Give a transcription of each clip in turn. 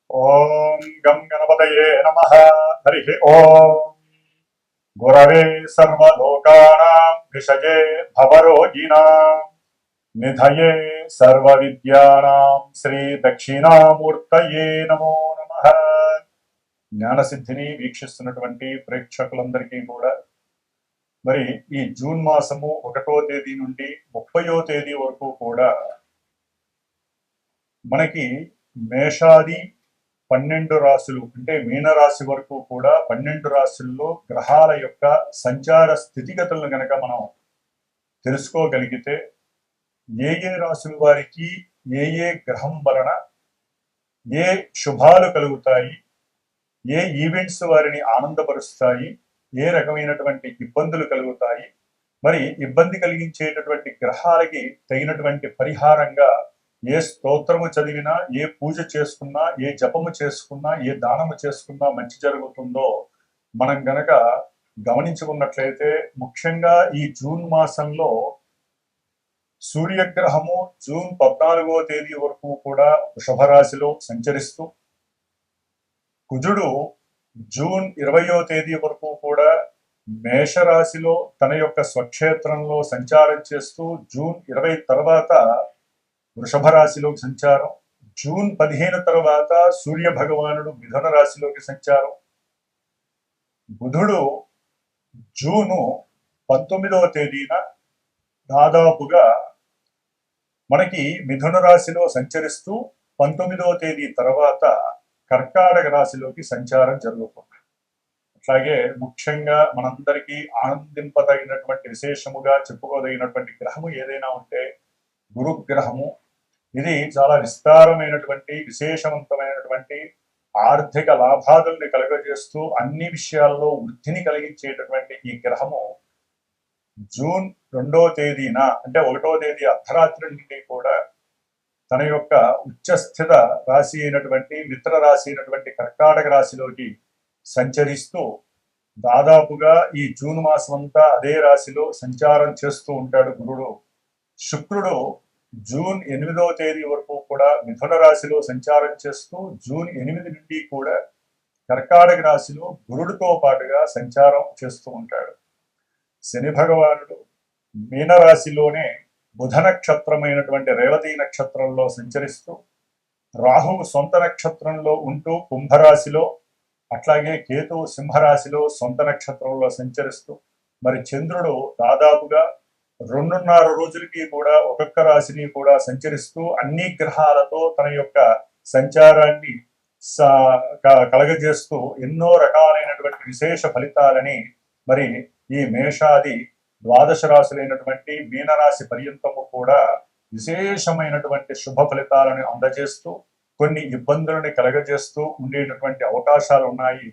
ఓం గం గణపతయే నమః. హరి ఓం గురవే సర్వలోకానాం విషజే భవరోగిణాం నిధయే సర్వవిద్యానాం శ్రీ దక్షిణామూర్తయే నమో నమః. జ్ఞానసిద్ధిని వీక్షిస్తున్నటువంటి ప్రేక్షకులందరికీ కూడా మరి ఈ జూన్ మాసము 1వ తేదీ నుండి 30వ తేదీ వరకు కూడా మనకి మేషాది 12 రాశులు అంటే మీనరాశి వరకు కూడా 12 రాశుల్లో గ్రహాల యొక్క సంచార స్థితిగతులను గనక మనం తెలుసుకోగలిగితే ఏ ఏ రాశుల వారికి ఏ ఏ గ్రహం వలన ఏ శుభాలు కలుగుతాయి, ఏ ఈవెంట్స్ వారిని ఆనందపరుస్తాయి, ఏ రకమైనటువంటి ఇబ్బందులు కలుగుతాయి, మరి ఇబ్బంది కలిగించేటటువంటి గ్రహాలకి తగినటువంటి పరిహారంగా ఏ స్తోత్రము చదివినా, ఏ పూజ చేసుకున్నా, ఏ జపము చేసుకున్నా, ఏ దానము చేసుకున్నా మంచి జరుగుతుందో మనం గనక గమనించుకున్నట్లయితే ముఖ్యంగా ఈ జూన్ మాసంలో సూర్యగ్రహము జూన్ 14వ తేదీ వరకు కూడా వృషభ రాశిలో సంచరిస్తూ, కుజుడు జూన్ 20వ తేదీ వరకు కూడా మేషరాశిలో తన యొక్క స్వక్షేత్రంలో సంచారం చేస్తూ జూన్ 20 తర్వాత వృషభ రాశిలోకి సంచారం, జూన్ 15 తర్వాత సూర్య భగవానుడు మిథున రాశిలోకి సంచారం, బుధుడు జూను 19వ తేదీన దాదాపుగా మనకి మిథున రాశిలో సంచరిస్తూ 19వ తేదీ తర్వాత కర్కాటక రాశిలోకి సంచారం జరుగుతుంది. అట్లాగే ముఖ్యంగా మనందరికీ ఆనందింపదగినటువంటి విశేషముగా చెప్పుకోదగినటువంటి గ్రహము ఏదైనా ఉంటే గురుగ్రహము. ఇది చాలా విస్తారమైనటువంటి విశేషవంతమైనటువంటి ఆర్థిక లాభాదుల్ని కలుగజేస్తూ అన్ని విషయాల్లో వృద్ధిని కలిగించేటటువంటి ఈ గ్రహము జూన్ 2వ తేదీన అంటే 1వ తేదీ అర్ధరాత్రి నుండి కూడా తన యొక్క ఉచ్చస్థిత రాశి అయినటువంటి మిత్ర రాశి అయినటువంటి కర్కాటక రాశిలోకి సంచరిస్తూ దాదాపుగా ఈ జూన్ మాసం అంతా అదే రాశిలో సంచారం చేస్తూ ఉంటాడు గురుడు. శుక్రుడు జూన్ 8వ తేదీ వరకు కూడా మిథున రాశిలో సంచారం చేస్తూ జూన్ 8 నుండి కూడా కర్కాటక రాశిలో గురుడితో పాటుగా సంచారం చేస్తూ ఉంటాడు. శని భగవానుడు మీనరాశిలోనే బుధ నక్షత్రమైనటువంటి రేవతి నక్షత్రంలో సంచరిస్తూ, రాహువు సొంత నక్షత్రంలో ఉంటూ కుంభరాశిలో, అట్లాగే కేతువు సింహరాశిలో సొంత నక్షత్రంలో సంచరిస్తూ, మరి చంద్రుడు దాదాపుగా 2.5 రోజులకి కూడా ఒక్కొక్క రాశిని కూడా సంచరిస్తూ అన్ని గ్రహాలతో తన యొక్క సంచారాన్ని కలగజేస్తూ ఎన్నో రకాలైనటువంటి విశేష ఫలితాలని మరి ఈ మేషాది 12 రాశులైనటువంటి మీనరాశి పర్యంతము కూడా విశేషమైనటువంటి శుభ ఫలితాలను అందజేస్తూ కొన్ని ఇబ్బందులని కలగజేస్తూ ఉండేటటువంటి అవకాశాలు ఉన్నాయి.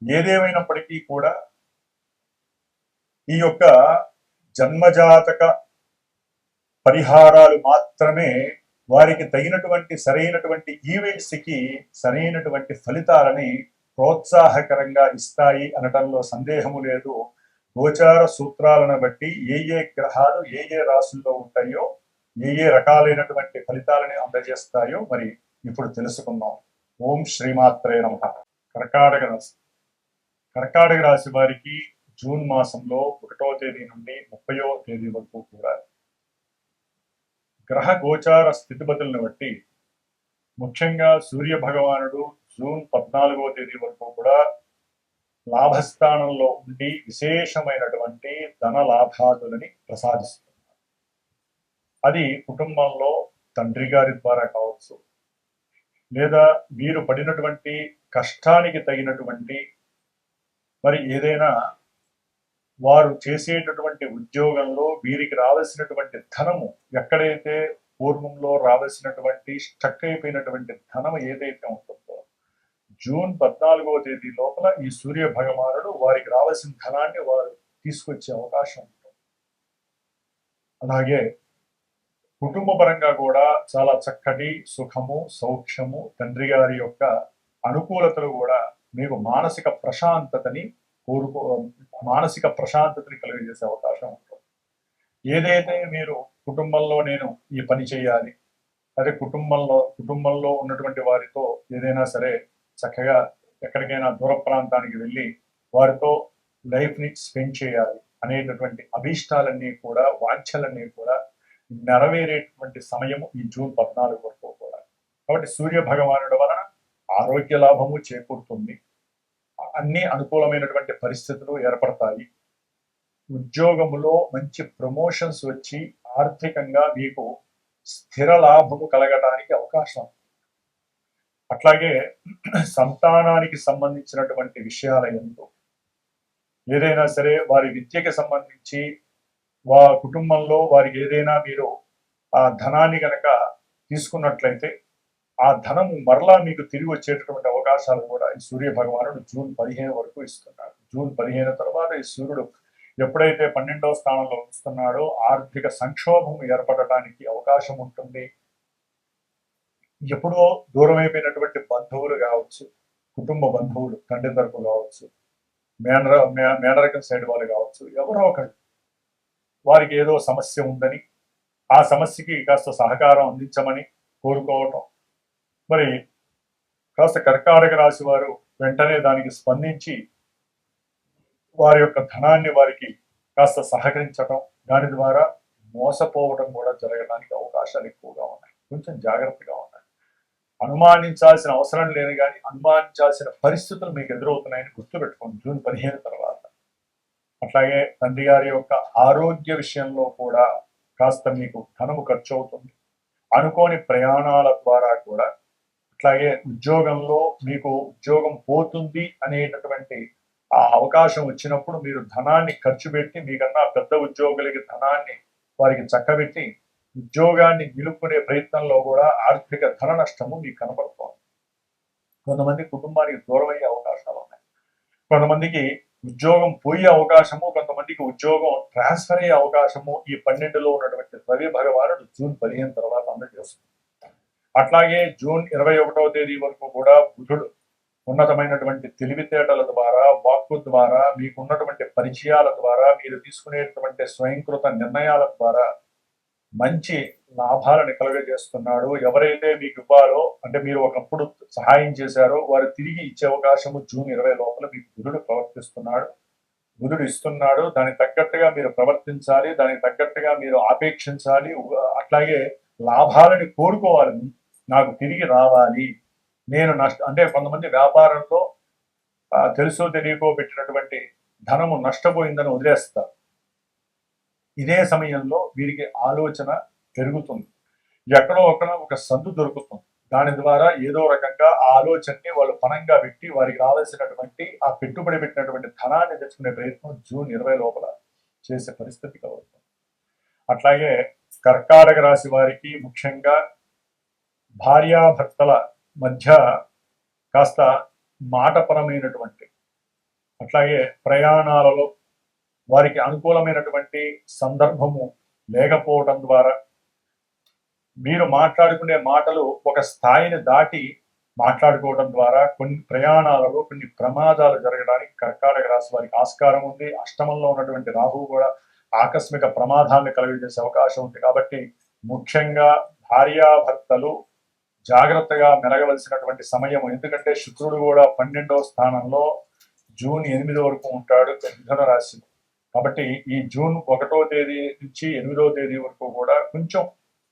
ఏదేమైనప్పటికీ కూడా ఈ యొక్క జన్మజాతక పరిహారాలు మాత్రమే వారికి తగినటువంటి సరైనటువంటి ఈవెంట్స్కి సరైనటువంటి ఫలితాలని ప్రోత్సాహకరంగా ఇస్తాయి అనటంలో సందేహము లేదు. గోచార సూత్రాలను బట్టి ఏ ఏ గ్రహాలు ఏ ఏ రాశుల్లో ఉంటాయో, ఏ ఏ రకాలైనటువంటి ఫలితాలని అందజేస్తాయో మరి ఇప్పుడు తెలుసుకుందాం. ఓం శ్రీమాత్రే నమః. కర్కాటక రాశి. కర్కాటక రాశి వారికి జూన్ మాసంలో 1వ తేదీ నుండి 30వ తేదీ వరకు కూడా గ్రహ గోచార స్థితిగతులను బట్టి ముఖ్యంగా సూర్య భగవానుడు జూన్ 14వ తేదీ వరకు కూడా లాభస్థానంలో ఉండి విశేషమైనటువంటి ధన లాభాదులని ప్రసాదిస్తున్నారు. అది కుటుంబంలో తండ్రి గారి ద్వారా కావచ్చు, లేదా వీరు పడినటువంటి కష్టానికి తగినటువంటి మరి ఏదైనా వారు చేసేటటువంటి ఉద్యోగంలో వీరికి రావాల్సినటువంటి ధనము ఎక్కడైతే పూర్వంలో రావాల్సినటువంటి స్టక్ అయిపోయినటువంటి ధనం ఏదైతే ఉంటుందో జూన్ 14వ తేదీ లోపల ఈ సూర్య భగవానుడు వారికి రావాల్సిన ధనాన్ని వారు తీసుకొచ్చే అవకాశం ఉంటుంది. అలాగే కుటుంబ పరంగా కూడా చాలా చక్కటి సుఖము సౌఖ్యము, తండ్రి గారి యొక్క అనుకూలతలు కూడా మీకు మానసిక ప్రశాంతతని కలిగజేసే అవకాశం ఉంటుంది. ఏదైతే మీరు కుటుంబంలో నేను ఈ పని చేయాలి, అదే కుటుంబంలో ఉన్నటువంటి వారితో ఏదైనా సరే చక్కగా ఎక్కడికైనా దూర ప్రాంతానికి వెళ్ళి వారితో లైఫ్ని స్పెండ్ చేయాలి అనేటటువంటి అభీష్టాలన్నీ కూడా, వాంఛలన్నీ కూడా నెరవేరేటువంటి సమయము ఈ జూన్ 14 వరకు కూడా. కాబట్టి సూర్య భగవానుడి వలన ఆరోగ్య లాభము చేకూరుతుంది, అన్ని అనుకూలమైనటువంటి పరిస్థితులు ఏర్పడతాయి, ఉద్యోగములో మంచి ప్రమోషన్స్ వచ్చి ఆర్థికంగా మీకు స్థిర లాభము కలగడానికి అవకాశం. అట్లాగే సంతానానికి సంబంధించినటువంటి విషయాల యందు ఏదైనా సరే వారి విద్యకి సంబంధించి కుటుంబంలో వారికి ఏదైనా మీరు ఆ ధనాన్ని కనుక తీసుకున్నట్లయితే ఆ ధనము మరలా మీకు తిరిగి వచ్చేటటువంటి అవకాశాలు కూడా ఈ సూర్య భగవానుడు జూన్ 15 వరకు ఇస్తున్నాడు. జూన్ 15 తర్వాత ఈ సూర్యుడు ఎప్పుడైతే 12వ స్థానంలో వస్తున్నాడో ఆర్థిక సంక్షోభం ఏర్పడటానికి అవకాశం ఉంటుంది. ఎప్పుడో దూరం అయిపోయినటువంటి బంధువులు కావచ్చు, కుటుంబ బంధువులు, తండ్రి తరపు కావచ్చు, మేనరకం సైడ్ వాళ్ళు కావచ్చు, ఎవరో ఒకరు వారికి ఏదో సమస్య ఉందని ఆ సమస్యకి కాస్త సహకారం అందించమని కోరుకోవటం. మరి కాస్త కర్కాటక రాశి వారు వెంటనే దానికి స్పందించి వారి యొక్క ధనాన్ని వారికి కాస్త సహకరించటం, దాని ద్వారా మోసపోవడం కూడా జరగడానికి అవకాశాలు ఎక్కువగా ఉన్నాయి. కొంచెం జాగ్రత్తగా ఉన్నాయి. అనుమానించాల్సిన అవసరం లేదు, కానీ అనుమానించాల్సిన పరిస్థితులు మీకు ఎదురవుతున్నాయని గుర్తుపెట్టుకోండి జూన్ 15 తర్వాత. అట్లాగే తండ్రి గారి యొక్క ఆరోగ్య విషయంలో కూడా కాస్త మీకు ధనము ఖర్చు అవుతుంది. అనుకోని ప్రయాణాల ద్వారా కూడా, అట్లాగే ఉద్యోగంలో మీకు ఉద్యోగం పోతుంది అనేటటువంటి ఆ అవకాశం వచ్చినప్పుడు మీరు ధనాన్ని ఖర్చు పెట్టి, మీకన్నా పెద్ద ఉద్యోగులకి ధనాన్ని వారికి చక్కబెట్టి ఉద్యోగాన్ని నిలుపుకునే ప్రయత్నంలో కూడా ఆర్థిక ధన నష్టము మీకు కనబడుతోంది. కొంతమంది కుటుంబానికి దూరం అయ్యే అవకాశాలు ఉన్నాయి, కొంతమందికి ఉద్యోగం పోయే అవకాశము, కొంతమందికి ఉద్యోగం ట్రాన్స్ఫర్ అయ్యే అవకాశము ఈ 12లో ఉన్నటువంటి రవి భగవానుడు జూన్ 15 తర్వాత అందజేస్తుంది. అట్లాగే జూన్ 21వ తేదీ వరకు కూడా బుధుడు ఉన్నతమైనటువంటి తెలివితేటల ద్వారా, వాక్కు ద్వారా, మీకున్నటువంటి పరిచయాల ద్వారా, మీరు తీసుకునేటువంటి స్వయంకృత నిర్ణయాల ద్వారా మంచి లాభాలను కలుగజేస్తున్నాడు. ఎవరైతే మీకు ఇవ్వాలో, అంటే మీరు ఒకప్పుడు సహాయం చేశారో వారు తిరిగి ఇచ్చే అవకాశము జూన్ 20 లోపల మీకు బుధుడు బుధుడు ఇస్తున్నాడు. దానికి తగ్గట్టుగా మీరు ప్రవర్తించాలి, దానికి తగ్గట్టుగా మీరు ఆపేక్షించాలి. అట్లాగే లాభాలని కోరుకోవాలి, నాకు తిరిగి రావాలి, నేను అంటే కొంతమంది వ్యాపారంలో తెలుసో తెలియకో పెట్టినటువంటి ధనము నష్టపోయిందని వదిలేస్తారు. ఇదే సమయంలో వీరికి ఆలోచన పెరుగుతుంది, ఎక్కడో ఒక సందు దొరుకుతుంది. దాని ద్వారా ఏదో రకంగా ఆ ఆలోచనని వాళ్ళు పనంగా పెట్టి వారికి రావాల్సినటువంటి ఆ పెట్టుబడి పెట్టినటువంటి ధనాన్ని తెచ్చుకునే ప్రయత్నం జూన్ 20 లోపల చేసే పరిస్థితి కలుగుతుంది. అట్లాగే కర్కాటక రాశి వారికి ముఖ్యంగా భార్యాభర్తల మధ్య కాస్త మాటపరమైనటువంటి, అట్లాగే ప్రయాణాలలో వారికి అనుకూలమైనటువంటి సందర్భము లేకపోవడం ద్వారా, మీరు మాట్లాడుకునే మాటలు ఒక స్థాయిని దాటి మాట్లాడుకోవడం ద్వారా కొన్ని ప్రయాణాలలో కొన్ని ప్రమాదాలు జరగడానికి కర్కాటక రాశి వారికి ఆస్కారం ఉంది. అష్టమంలో ఉన్నటువంటి రాహువు కూడా ఆకస్మిక ప్రమాదాన్ని కలుగజేసే అవకాశం ఉంది. కాబట్టి ముఖ్యంగా భార్యాభర్తలు జాగ్రత్తగా మెలగవలసినటువంటి సమయం. ఎందుకంటే శుక్రుడు కూడా 12వ స్థానంలో జూన్ 8 వరకు ఉంటాడు మిథున రాశిలో. కాబట్టి ఈ జూన్ 1వ తేదీ నుంచి 8వ తేదీ వరకు కూడా కొంచెం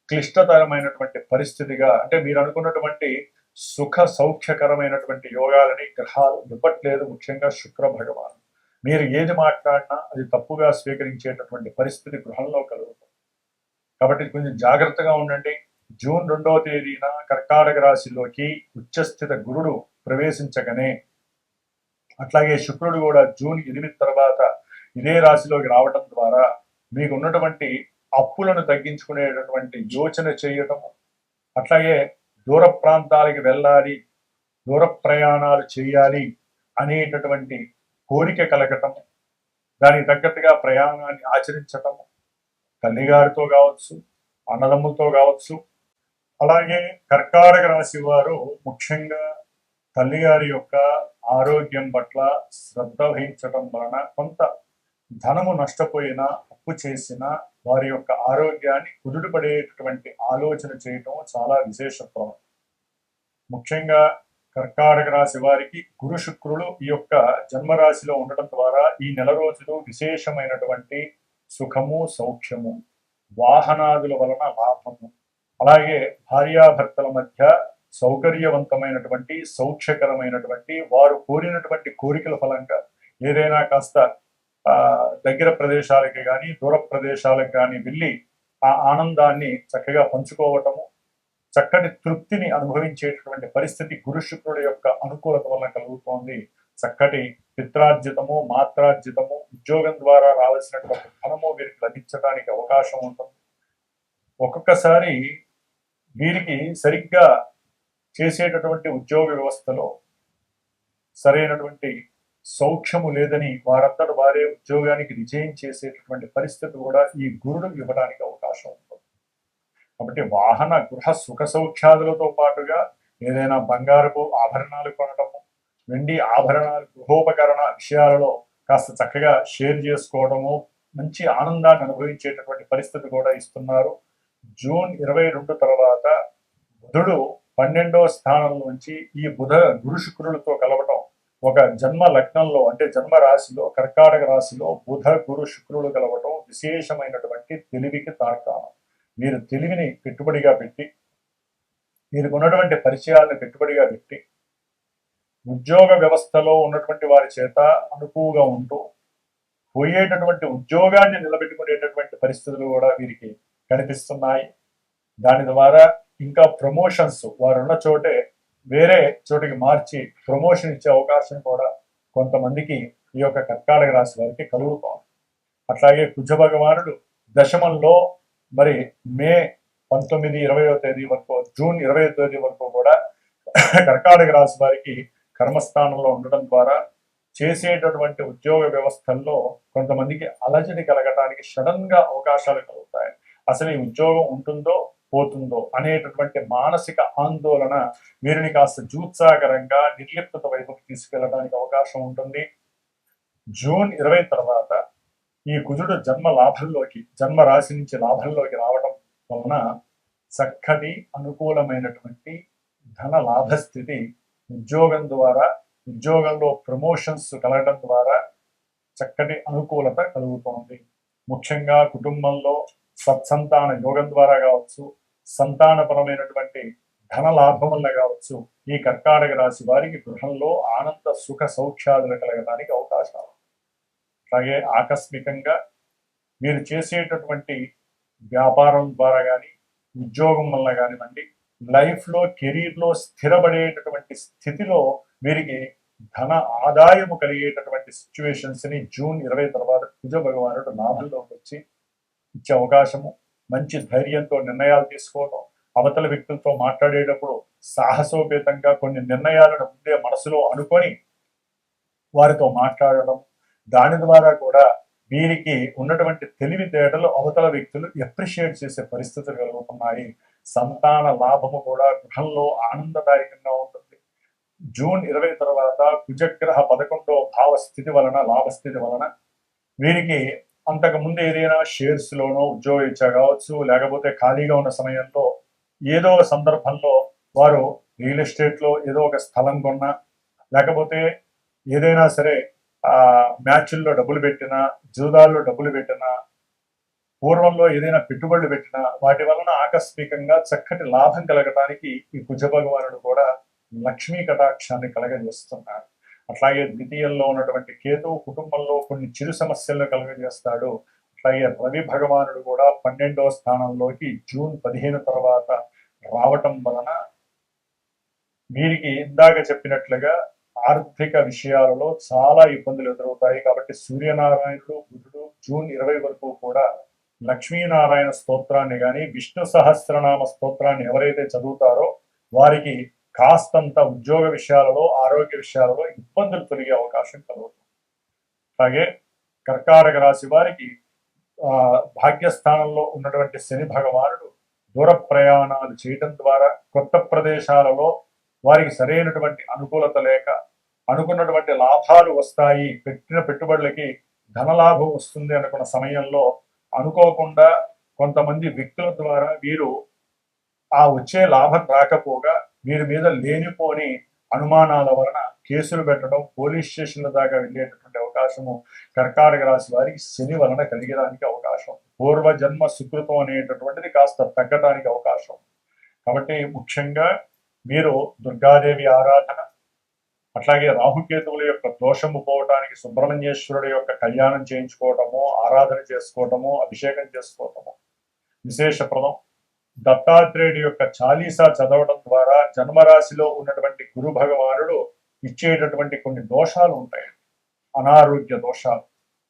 క్లిష్టతరమైనటువంటి పరిస్థితిగా, అంటే మీరు అనుకున్నటువంటి సుఖ సౌఖ్యకరమైనటువంటి యోగాలని గ్రహాలు ఇవ్వట్లేదు. ముఖ్యంగా శుక్ర భగవాన్ మీరు ఏది మాట్లాడినా అది తప్పుగా స్వీకరించేటటువంటి పరిస్థితి గృహంలో కలుగుతుంది. కాబట్టి కొంచెం జాగ్రత్తగా ఉండండి. జూన్ 2వ తేదీన కర్కాటక రాశిలోకి ఉచ్చస్థిత గురుడు ప్రవేశించగానే, అట్లాగే శుక్రుడు కూడా జూన్ 8 తర్వాత ఇదే రాశిలోకి రావడం ద్వారా మీకు ఉన్నటువంటి అప్పులను తగ్గించుకునేటటువంటి యోచన చేయటం, అట్లాగే దూర ప్రాంతాలకి వెళ్ళాలి, దూర ప్రయాణాలు చేయాలి అనేటటువంటి కోరిక కలగటం, దానికి తగ్గట్టుగా ప్రయాణాన్ని ఆచరించటం, తల్లిగారితో కావచ్చు, అన్నదమ్ములతో కావచ్చు. అలాగే కర్కాటక రాశి వారు ముఖ్యంగా తల్లిగారి యొక్క ఆరోగ్యం పట్ల శ్రద్ధ వహించడం వలన కొంత ధనము నష్టపోయినా, అప్పు చేసినా వారి యొక్క ఆరోగ్యాన్ని కుదుటపడేటటువంటి ఆలోచన చేయటం చాలా విశేషత్వం. ముఖ్యంగా కర్కాటక రాశి వారికి గురు శుక్రులు ఈ యొక్క జన్మరాశిలో ఉండటం ద్వారా ఈ నెల రోజులు విశేషమైనటువంటి సుఖము, సౌఖ్యము, వాహనాదుల వలన లాభము, అలాగే భార్యాభర్తల మధ్య సౌకర్యవంతమైనటువంటి, సౌఖ్యకరమైనటువంటి, వారు కోరినటువంటి కోరికల ఫలంగా ఏదైనా కాస్త దగ్గర ప్రదేశాలకి కానీ దూర ప్రదేశాలకు కానీ వెళ్ళి ఆ ఆనందాన్ని చక్కగా పంచుకోవటము, చక్కటి తృప్తిని అనుభవించేటటువంటి పరిస్థితి గురు శుక్రుడు యొక్క అనుకూలత వల్ల కలుగుతోంది. చక్కటి పిత్రార్జితము, మాత్రార్జితము, ఉద్యోగం ద్వారా రావాల్సినటువంటి ధనము వీరికి లభించడానికి అవకాశం ఉంటుంది. ఒక్కొక్కసారి వీరికి సరిగ్గా చేసేటటువంటి ఉద్యోగ వ్యవస్థలో సరైనటువంటి సౌఖ్యము లేదని వారంతట వారే ఉద్యోగానికి రిజైన్ చేసేటటువంటి పరిస్థితి కూడా ఈ గురుడు ఇవ్వడానికి అవకాశం ఉంటుంది. కాబట్టి వాహన గృహ సుఖ సౌఖ్యాదులతో పాటుగా ఏదైనా బంగారపు ఆభరణాలు కొనటము, వెండి ఆభరణాలు, గృహోపకరణ విషయాలలో కాస్త చక్కగా షేర్ చేసుకోవడము, మంచి ఆనందాన్ని అనుభవించేటటువంటి పరిస్థితి కూడా ఇస్తున్నారు. జూన్ 22 తర్వాత బుధుడు 12వ స్థానం నుంచి ఈ గురు శుక్రులతో కలవటం, ఒక జన్మ లగ్నంలో అంటే జన్మ రాశిలో కర్కాటక రాశిలో బుధ గురు శుక్రులు కలవటం విశేషమైనటువంటి తెలివికి తార్కాణం. మీరు తెలివిని పెట్టుబడిగా పెట్టి, వీరికి ఉన్నటువంటి పరిచయాలను పెట్టుబడిగా పెట్టి, ఉద్యోగ వ్యవస్థలో ఉన్నటువంటి వారి చేత అనుకువగా ఉంటూ పోయేటటువంటి ఉద్యోగాన్ని నిలబెట్టుకునేటటువంటి పరిస్థితులు కూడా వీరికి కనిపిస్తున్నాయి. దాని ద్వారా ఇంకా ప్రమోషన్స్ వారున్న చోటే వేరే చోటికి మార్చి ప్రమోషన్ ఇచ్చే అవకాశం కూడా కొంతమందికి ఈ యొక్క కర్కాటక రాశి వారికి కలుగుతాం. అట్లాగే కుజ భగవానుడు దశమంలో మరి మే 19, 20వ తేదీ వరకు, జూన్ 20వ తేదీ వరకు కూడా కర్కాటక రాశి వారికి కర్మస్థానంలో ఉండడం ద్వారా చేసేటటువంటి ఉద్యోగ వ్యవస్థల్లో కొంతమందికి అలజడి కలగటానికి సడన్ గా అవకాశాలు కలుగుతాయి. అసలు ఈ ఉద్యోగం ఉంటుందో పోతుందో అనేటటువంటి మానసిక ఆందోళన వీరిని కాస్త జూత్సాకరంగా నిర్లిప్తత వైపుకి తీసుకెళ్ళడానికి అవకాశం ఉంటుంది. జూన్ 20 తర్వాత ఈ కుజుడు జన్మ రాశి నుంచి లాభంలోకి రావడం వలన చక్కటి అనుకూలమైనటువంటి ధన లాభస్థితి, ఉద్యోగం ద్వారా ఉద్యోగంలో ప్రమోషన్స్ కలగడం ద్వారా చక్కటి అనుకూలత కలుగుతోంది. ముఖ్యంగా కుటుంబంలో సత్సంతాన యోగం ద్వారా కావచ్చు, సంతానపరమైనటువంటి ధన లాభం వల్ల కావచ్చు, ఈ కర్కాటక రాశి వారికి గృహంలో ఆనంద సుఖ సౌఖ్యాదులు కలగడానికి అవకాశాలు. అలాగే ఆకస్మికంగా మీరు చేసేటటువంటి వ్యాపారం ద్వారా కానీ ఉద్యోగం వల్ల కానివ్వండి, లైఫ్లో కెరీర్లో స్థిరపడేటటువంటి స్థితిలో వీరికి ధన ఆదాయము కలిగేటటువంటి సిచ్యువేషన్స్ని జూన్ 20 తర్వాత కుజ భగవానుడు లాభంలోకి వచ్చి ఇచ్చే అవకాశము, మంచి ధైర్యంతో నిర్ణయాలు తీసుకోవడం, అవతల వ్యక్తులతో మాట్లాడేటప్పుడు సాహసోపేతంగా కొన్ని నిర్ణయాలను ముందే మనసులో అనుకొని వారితో మాట్లాడడం, దాని ద్వారా కూడా వీరికి ఉన్నటువంటి తెలివితేటలు అవతల వ్యక్తులు ఎప్రిషియేట్ చేసే పరిస్థితులు కలుగుతున్నాయి. సంతాన లాభము కూడా గృహంలో ఆనందదాయకంగా ఉంటుంది. జూన్ 20 తర్వాత కుజగ్రహ 11వ భావ స్థితి వలన, లాభస్థితి వలన వీరికి అంతకుముందు ఏదైనా షేర్స్ లోనో ఉద్యోగరీత్యా కావచ్చు, లేకపోతే ఖాళీగా ఉన్న సమయంలో ఏదో ఒక సందర్భంలో వారు రియల్ ఎస్టేట్లో ఏదో ఒక స్థలం కొన్నా, లేకపోతే ఏదైనా సరే మ్యాచ్ల్లో డబ్బులు పెట్టినా, జూదాల్లో డబ్బులు పెట్టినా, పూర్వంలో ఏదైనా పెట్టుబడులు పెట్టినా వాటి వలన ఆకస్మికంగా చక్కటి లాభం కలగటానికి ఈ కుజ భగవానుడు కూడా లక్ష్మీ కటాక్షాన్ని కలగజేస్తున్నాడు. అట్లాగే ద్వితీయంలో ఉన్నటువంటి కేతువు కుటుంబంలో కొన్ని చిరు సమస్యలను కలుగజేస్తాడు. అట్లాగే రవి భగవానుడు కూడా 12వ స్థానంలోకి జూన్ 15 తర్వాత రావటం వలన వీరికి ఇందాక చెప్పినట్లుగా ఆర్థిక విషయాలలో చాలా ఇబ్బందులు ఎదురవుతాయి. కాబట్టి సూర్యనారాయణుడు, బుధుడు జూన్ 20 వరకు కూడా లక్ష్మీనారాయణ స్తోత్రాన్ని కానీ విష్ణు సహస్రనామ స్తోత్రాన్ని ఎవరైతే చదువుతారో వారికి కాస్తంత ఉద్యోగ విషయాలలో, ఆరోగ్య విషయాలలో ఇబ్బందులు తొలగే అవకాశం కలుగుతుంది. అలాగే కర్కాటక రాశి వారికి భాగ్యస్థానంలో ఉన్నటువంటి శని భగవానుడు దూర ప్రయాణాలు చేయటం ద్వారా కొత్త ప్రదేశాలలో వారికి సరైనటువంటి అనుకూలత లేక అనుకున్నటువంటి లాభాలు వస్తాయి, పెట్టిన పెట్టుబడులకి ధనలాభం వస్తుంది అనుకున్న సమయంలో అనుకోకుండా కొంతమంది వ్యక్తుల ద్వారా వీరు ఆ వచ్చే లాభం రాకపోగా వీరి మీద లేనిపోని అనుమానాల వలన కేసులు పెట్టడం, పోలీస్ స్టేషన్ల దాకా వెళ్ళేటటువంటి అవకాశము కర్కాటక రాశి వారికి శని వలన కలిగడానికి అవకాశం, పూర్వజన్మ సుకృతం అనేటటువంటిది కాస్త తగ్గడానికి అవకాశం. కాబట్టి ముఖ్యంగా మీరు దుర్గాదేవి ఆరాధన, అట్లాగే రాహుకేతువుల యొక్క దోషము పోవటానికి సుబ్రహ్మణ్యేశ్వరుడు యొక్క కళ్యాణం చేయించుకోవటము, ఆరాధన చేసుకోవటము, అభిషేకం చేసుకోవటము విశేషప్రదం. దత్తాత్రేయుడి యొక్క చాలీసా చదవడం ద్వారా జన్మరాశిలో ఉన్నటువంటి గురు భగవానుడు ఇచ్చేటటువంటి కొన్ని దోషాలు ఉంటాయి. అనారోగ్య దోషాలు,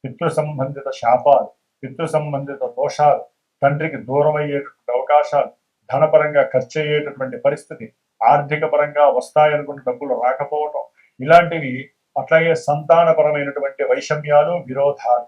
పితృ సంబంధిత శాపాలు, పితృ సంబంధిత దోషాలు, తండ్రికి దూరం అయ్యేటటువంటి అవకాశాలు, ధనపరంగా ఖర్చు అయ్యేటటువంటి పరిస్థితి, ఆర్థిక పరంగా వస్తాయనుకున్న డబ్బులు రాకపోవటం, ఇలాంటివి. అట్లాగే సంతానపరమైనటువంటి వైషమ్యాలు, విరోధాలు.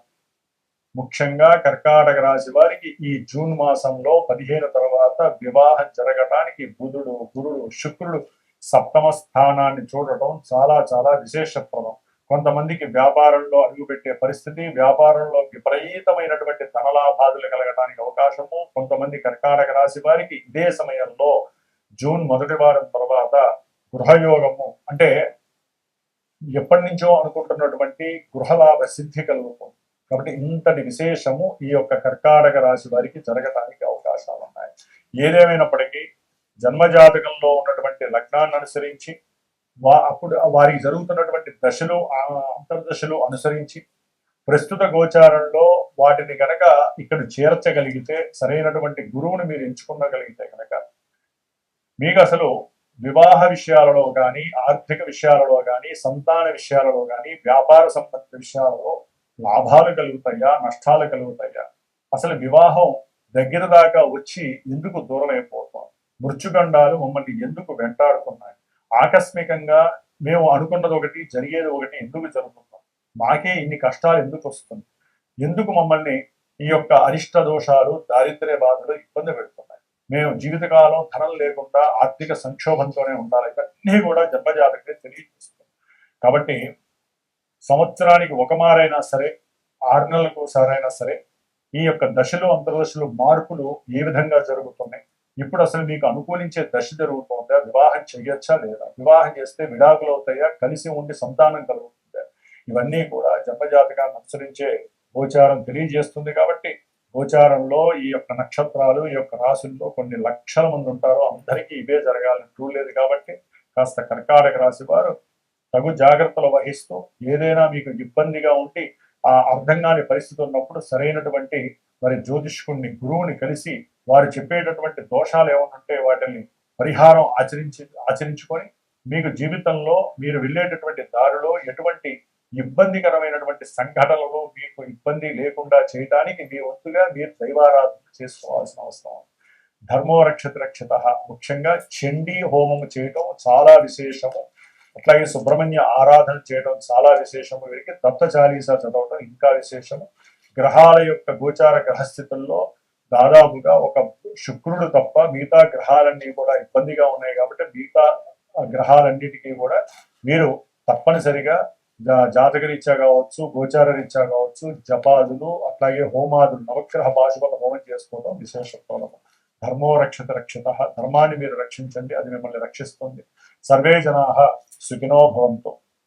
ముఖ్యంగా కర్కాటక రాశి వారికి ఈ జూన్ మాసంలో 15 తర్వాత వివాహం జరగటానికి బుధుడు, గురుడు, శుక్రుడు సప్తమ స్థానాన్ని చూడటం చాలా చాలా విశేషప్రదం. కొంతమందికి వ్యాపారంలో అడుగుపెట్టే పరిస్థితి, వ్యాపారంలో విపరీతమైనటువంటి ధనలాభాదులు కలగటానికి అవకాశము. కొంతమంది కర్కాటక రాశి వారికి ఇదే సమయంలో జూన్ మొదటి వారం తర్వాత గృహయోగము, అంటే ఎప్పటి నుంచో అనుకుంటున్నటువంటి గృహలాభ సిద్ధి కలుగుతుంది. కాబట్టి ఇంతటి విశేషము ఈ యొక్క కర్కాటక రాశి వారికి జరగటానికి అవకాశాలు ఉన్నాయి. ఏదేమైనప్పటికీ జన్మజాతకంలో ఉన్నటువంటి లగ్నాన్ని అనుసరించి అప్పుడు వారికి జరుగుతున్నటువంటి దశలు, అంతర్దశలు అనుసరించి ప్రస్తుత గోచారంలో వాటిని గనక ఇక్కడ చేర్చగలిగితే, సరైనటువంటి గురువుని మీరు ఎంచుకునగలిగితే కనుక మీకు అసలు వివాహ విషయాలలో కానీ, ఆర్థిక విషయాలలో కానీ, సంతాన విషయాలలో కానీ, వ్యాపార సంబంధిత విషయాలలో లాభాలు కలుగుతాయా, నష్టాలు కలుగుతాయా, అసలు వివాహం దగ్గర దాకా వచ్చి ఎందుకు దూరం అయిపోతాం, మృత్యుగండాలు మమ్మల్ని ఎందుకు వెంటాడుతున్నాయి, ఆకస్మికంగా మేము అనుకున్నది ఒకటి జరిగేది ఒకటి ఎందుకు జరుగుతున్నాం, మాకే ఇన్ని కష్టాలు ఎందుకు వస్తుంది, ఎందుకు మమ్మల్ని ఈ యొక్క అరిష్ట దోషాలు, దారిద్ర్య బాధలు ఇబ్బంది పెడుతున్నాయి, మేము జీవితకాలం ధనం లేకుండా ఆర్థిక సంక్షోభంతోనే ఉండాలి, ఇవన్నీ కూడా జన్మజాతకే తెలియజేస్తుంది. కాబట్టి సంవత్సరానికి ఒక మారైనా సరే, 6 నెలలకు ఒకసారైనా సరే ఈ యొక్క దశలు, అంతర్దశలు, మార్పులు ఏ విధంగా జరుగుతున్నాయి, ఇప్పుడు అసలు మీకు అనుకూలించే దశ జరుగుతుందా, వివాహం చేయొచ్చా లేదా, వివాహం చేస్తే విడాకులు అవుతాయా, కలిసి ఉండి సంతానం కలుగుతుందా, ఇవన్నీ కూడా జన్మజాతకాన్ని అనుసరించే గోచారం తెలియజేస్తుంది. కాబట్టి గోచారంలో ఈ యొక్క నక్షత్రాలు, ఈ యొక్క రాశుల్లో కొన్ని లక్షల మంది ఉంటారో అందరికీ ఇవే జరగాలని రూల్ లేదు. కాబట్టి కాస్త కర్కాటక రాశి వారు తగు జాగ్రత్తలు వహిస్తూ, ఏదైనా మీకు ఇబ్బందిగా ఉండి ఆ అర్థం కాని పరిస్థితి ఉన్నప్పుడు సరైనటువంటి మరి జ్యోతిష్కుడిని, గురువుని కలిసి వారు చెప్పేటటువంటి దోషాలు ఏమన్నుంటే వాటిని పరిహారం ఆచరించుకొని మీకు జీవితంలో మీరు వెళ్ళేటటువంటి దారిలో ఎటువంటి ఇబ్బందికరమైనటువంటి సంఘటనలు మీకు ఇబ్బంది లేకుండా చేయడానికి మీ వంతుగా మీరు దైవారాధన చేసుకోవాల్సిన అవసరం. ధర్మో రక్షత రక్షిత. ముఖ్యంగా చండీ హోమము చేయటం చాలా విశేషము. అట్లాగే సుబ్రహ్మణ్య ఆరాధన చేయడం చాలా విశేషము. వీరికి దత్త చాలీసా చదవడం ఇంకా విశేషము. గ్రహాల యొక్క గోచార గ్రహస్థితుల్లో దాదాపుగా ఒక శుక్రుడు తప్ప మిగతా గ్రహాలన్నీ కూడా ఇబ్బందిగా ఉన్నాయి. కాబట్టి మిగతా గ్రహాలన్నిటికీ కూడా మీరు తప్పనిసరిగా జాతక రీత్యా కావచ్చు, గోచార రీత్యా కావచ్చు, జపాదులు, అట్లాగే హోమాదులు, నవగ్రహ పాశుపత హోమం చేసుకోవడం విశేషత్వము. ధర్మో రక్షత రక్షిత. ధర్మాన్ని మీరు రక్షించండి, అది మిమ్మల్ని రక్షిస్తుంది. సర్వే జనాః సుఖినో భవంతు.